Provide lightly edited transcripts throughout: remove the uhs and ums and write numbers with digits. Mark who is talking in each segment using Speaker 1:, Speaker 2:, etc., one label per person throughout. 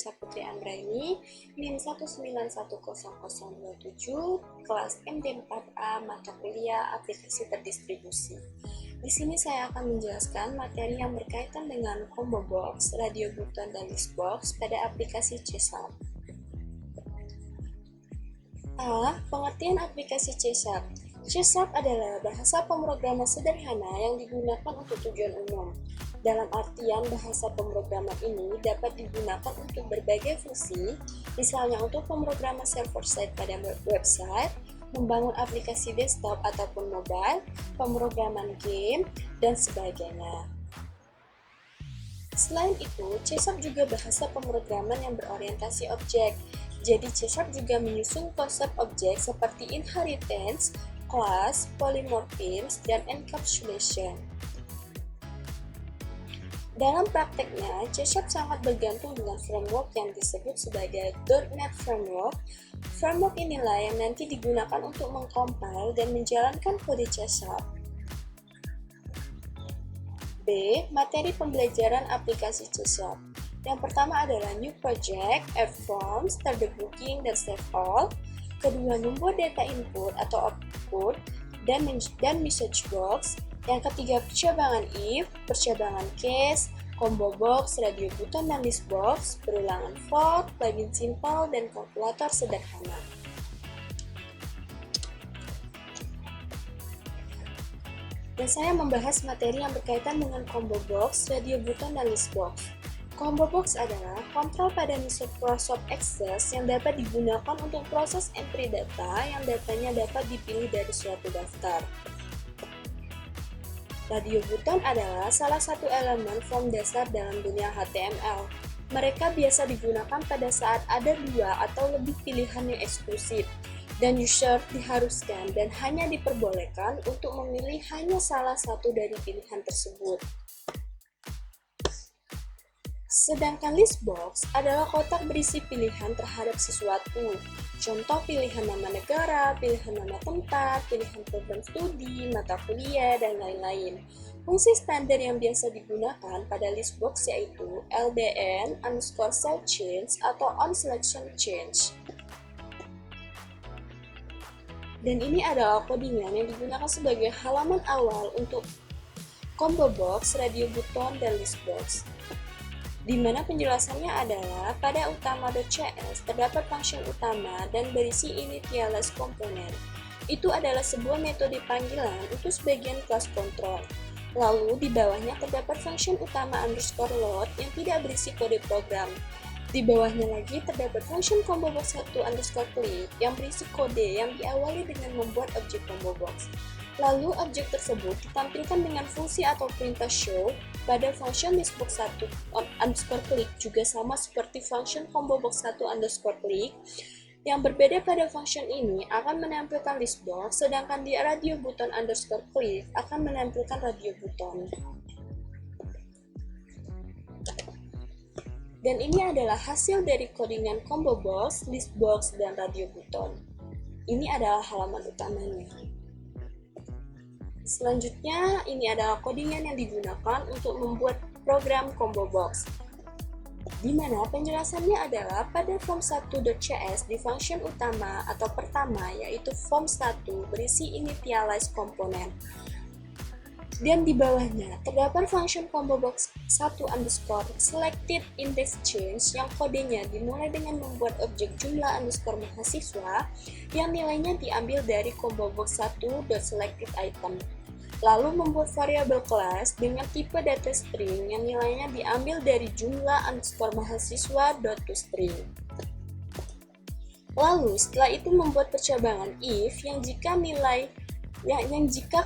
Speaker 1: Putri Anggraini, NIM 1910027, kelas MD4A, mata kuliah aplikasi terdistribusi. Di sini saya akan menjelaskan materi yang berkaitan dengan combo box, radio button, dan list box pada aplikasi C#. A. Pengertian aplikasi C#. C# adalah bahasa pemrograman sederhana yang digunakan untuk tujuan umum. Dalam artian, bahasa pemrograman ini dapat digunakan untuk berbagai fungsi, misalnya untuk pemrograman server-side pada website, membangun aplikasi desktop ataupun mobile, pemrograman game, dan sebagainya. Selain itu, C# juga bahasa pemrograman yang berorientasi objek. Jadi C# juga menyusun konsep objek seperti inheritance, class, polymorphism, dan encapsulation. Dalam prakteknya, C# sangat bergantung dengan framework yang disebut sebagai .NET Framework. Framework inilah yang nanti digunakan untuk mengcompile dan menjalankan kode C#. B. Materi pembelajaran aplikasi C#. Yang pertama adalah New Project, Add Forms, Start Debugging, dan Save All. Kedua, membuat data input atau output, dan message box. Yang ketiga, percabangan if, percabangan case, combo box, radio button, dan list box, perulangan for, plugin simple, dan kalkulator sederhana. Dan saya membahas materi yang berkaitan dengan combo box, radio button, dan list box. Combo box adalah kontrol pada Microsoft Access yang dapat digunakan untuk proses entry data yang datanya dapat dipilih dari suatu daftar. Radio button adalah salah satu elemen form dasar dalam dunia HTML. Mereka biasa digunakan pada saat ada dua atau lebih pilihan yang eksklusif, dan user diharuskan dan hanya diperbolehkan untuk memilih hanya salah satu dari pilihan tersebut. Sedangkan list box adalah kotak berisi pilihan terhadap sesuatu. Contoh pilihan nama negara, pilihan nama tempat, pilihan program studi, mata kuliah, dan lain-lain. Fungsi standar yang biasa digunakan pada list box yaitu LDN, underscore cell change, atau on selection change. Dan ini adalah codingan yang digunakan sebagai halaman awal untuk combo box, radio button, dan list box. Di mana penjelasannya adalah pada utama.cs terdapat function utama dan berisi initialize komponen. Itu adalah sebuah metode panggilan untuk sebagian kelas kontrol. Lalu di bawahnya terdapat function utama underscore load yang tidak berisi kode program. Di bawahnya lagi terdapat function combo box 1 underscore click yang berisi kode yang diawali dengan membuat objek combo box. Lalu objek tersebut ditampilkan dengan fungsi atau perintah show pada function listbox 1 underscore click juga sama seperti function combo box 1 underscore click. Yang berbeda pada function ini akan menampilkan listbox, sedangkan di radio button underscore click akan menampilkan radio button. Dan ini adalah hasil dari codingan combo box, listbox, dan radio button. Ini adalah halaman utamanya. Selanjutnya, ini adalah codingan yang digunakan untuk membuat program combo box. Di mana penjelasannya adalah pada form1.cs di function utama atau pertama yaitu form1 berisi initialize komponen. Dan di bawahnya terdapat function combo box 1 underscore selected index change yang kodenya dimulai dengan membuat objek jumlah underscore mahasiswa yang nilainya diambil dari combo box 1.selected item. Lalu membuat variabel kelas dengan tipe data string yang nilainya diambil dari jumlah underscore mahasiswa .toString. Lalu setelah itu membuat percabangan if yang jika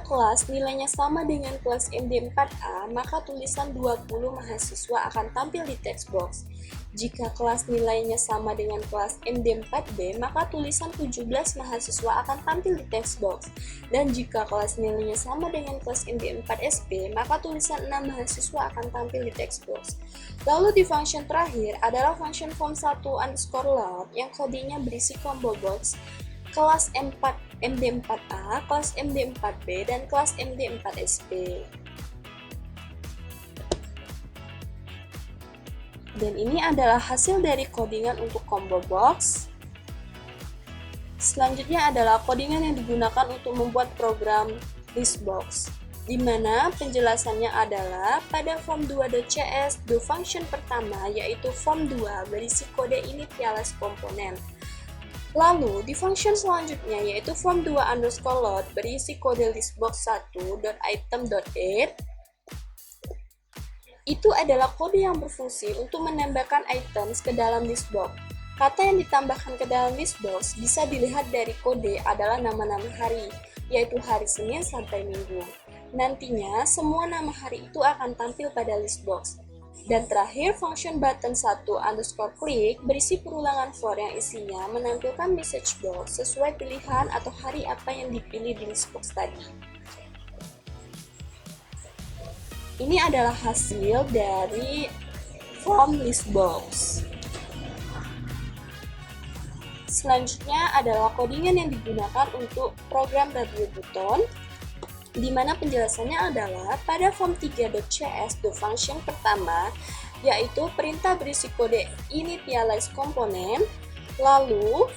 Speaker 1: kelas nilainya sama dengan kelas MD4A, maka tulisan 20 mahasiswa akan tampil di text box. Jika kelas nilainya sama dengan kelas MD4B, maka tulisan 17 mahasiswa akan tampil di text box. Dan jika kelas nilainya sama dengan kelas MD4SP, maka tulisan 6 mahasiswa akan tampil di text box. Lalu di function terakhir adalah function form1 underscore load yang kodenya berisi combo box kelas MD4A, kelas MD4B, dan kelas MD4SP. Dan ini adalah hasil dari codingan untuk combo box. Selanjutnya adalah codingan yang digunakan untuk membuat program list box, di mana penjelasannya adalah pada form 2.cs do function pertama yaitu form 2 berisi kode initialize komponen. Lalu di function selanjutnya yaitu form 2 underscore load berisi kode listbox 1.item.add. Itu adalah kode yang berfungsi untuk menambahkan items ke dalam listbox. Kata yang ditambahkan ke dalam listbox bisa dilihat dari kode adalah nama-nama hari, yaitu hari Senin sampai Minggu. Nantinya, semua nama hari itu akan tampil pada listbox. Dan terakhir, function button 1 underscore click berisi perulangan for yang isinya menampilkan message box sesuai pilihan atau hari apa yang dipilih di listbox tadi. Ini adalah hasil dari form listbox. Selanjutnya adalah codingan yang digunakan untuk program radio button, di mana penjelasannya adalah pada form 3.cs do function pertama, yaitu perintah berisi kode initialize komponen, lalu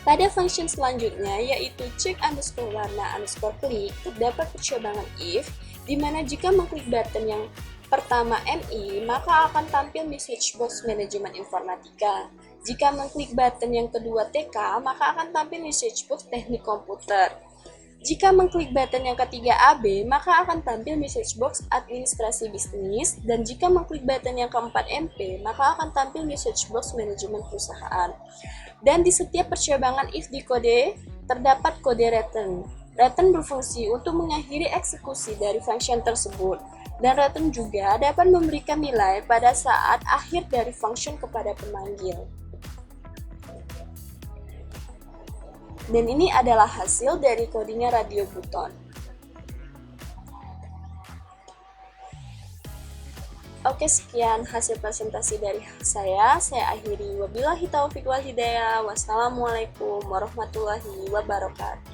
Speaker 1: pada function selanjutnya yaitu check underscore warna underscore click terdapat percobangan if, di mana jika mengklik button yang pertama MI, maka akan tampil message box manajemen informatika. Jika mengklik button yang kedua TK, maka akan tampil message box teknik komputer. Jika mengklik button yang ketiga AB, maka akan tampil message box administrasi bisnis. Dan jika mengklik button yang keempat MP, maka akan tampil message box manajemen perusahaan. Dan di setiap percobangan if di kode, terdapat kode return. Return berfungsi untuk mengakhiri eksekusi dari function tersebut. Dan return juga dapat memberikan nilai pada saat akhir dari function kepada pemanggil. Dan ini adalah hasil dari codingan radio button. Oke, sekian hasil presentasi dari saya. Saya akhiri. Wabillahi taufiq wal hidayah. Wassalamualaikum warahmatullahi wabarakatuh.